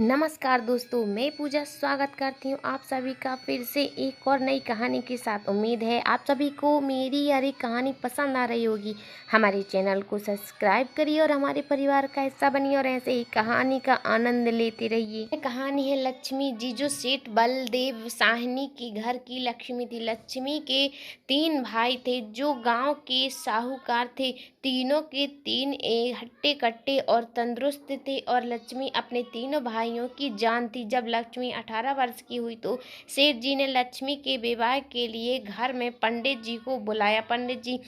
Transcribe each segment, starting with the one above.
नमस्कार दोस्तों, मैं पूजा स्वागत करती हूँ आप सभी का फिर से एक और नई कहानी के साथ। उम्मीद है आप सभी को मेरी यार एक कहानी पसंद आ रही होगी। हमारे चैनल को सब्सक्राइब करिए और हमारे परिवार का हिस्सा बनिए और ऐसे ही कहानी का आनंद लेते रहिए। यह कहानी है लक्ष्मी जी, जो सेठ बलदेव साहनी के घर की लक्ष्मी थी। लक्ष्मी के 3 भाई थे जो गाँव के साहूकार थे। तीनों के तीन हट्टे कट्टे और तंदुरुस्त थे और लक्ष्मी अपने तीनों भाइयों की जान थी। जब लक्ष्मी 18 वर्ष की हुई तो सेठ जी ने लक्ष्मी के विवाह के लिए घर में पंडित जी को बुलाया। पंडित जी,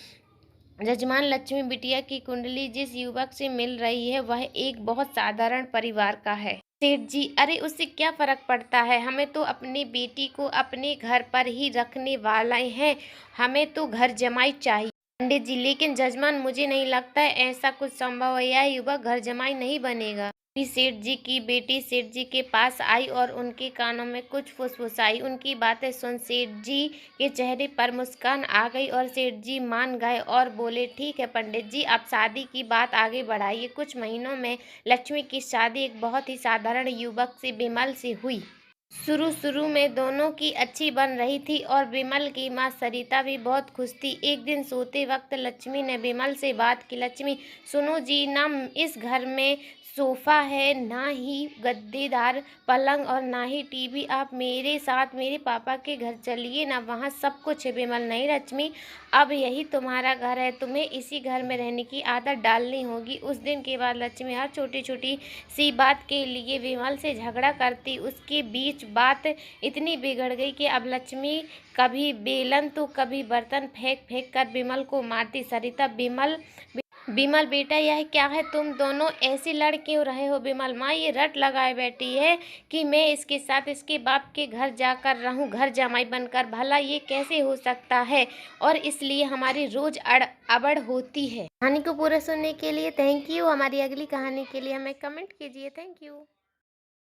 जजमान, लक्ष्मी बिटिया की कुंडली जिस युवक से मिल रही है वह एक बहुत साधारण परिवार का है। सेठ जी, अरे उससे क्या फर्क पड़ता है, हमें तो अपनी बेटी को अपने घर पर ही रखने वाले हैं, हमें तो घर जमाई चाहिए। पंडित जी, लेकिन जजमान मुझे नहीं लगता है ऐसा कुछ संभव है, यह युवक घर जमाई नहीं बनेगा। तभी सेठ जी की बेटी सेठ जी के पास आई और उनके कानों में कुछ फुसफुसाई। उनकी बातें सुन सेठ जी के चेहरे पर मुस्कान आ गई और सेठ जी मान गए और बोले, ठीक है पंडित जी, आप शादी की बात आगे बढ़ाइए। कुछ महीनों में लक्ष्मी की शादी एक बहुत ही साधारण युवक से, विमल से हुई। शुरू में दोनों की अच्छी बन रही थी और विमल की माँ सरिता भी बहुत खुश थी। एक दिन सोते वक्त लक्ष्मी ने विमल से बात की, लक्ष्मी सुनो जी, ना इस घर में सोफा है, ना ही गद्देदार पलंग और ना ही टीवी, आप मेरे साथ मेरे पापा के घर चलिए ना, वहाँ सब कुछ है। विमल, नहीं लक्ष्मी, अब यही तुम्हारा घर है, तुम्हें इसी घर में रहने की आदत डालनी होगी। उस दिन के बाद लक्ष्मी हर छोटी छोटी सी बात के लिए विमल से झगड़ा करती। उसके बीच बात इतनी बिगड़ गई कि अब लक्ष्मी कभी बेलन तो कभी बर्तन फेंक फेंक कर विमल को मारती। सरिता, विमल विमल बेटा, यह क्या है, तुम दोनों ऐसे लड़ क्यों रहे हो। विमल, माँ ये रट लगाए बैठी है कि मैं इसके साथ इसके बाप के घर जाकर रहूं, घर जमाई बनकर, भला ये कैसे हो सकता है, और इसलिए हमारी रोज अड़बड़ होती है। कहानी को पूरा सुनने के लिए थैंक यू। हमारी अगली कहानी के लिए हमें कमेंट कीजिए। Thank you.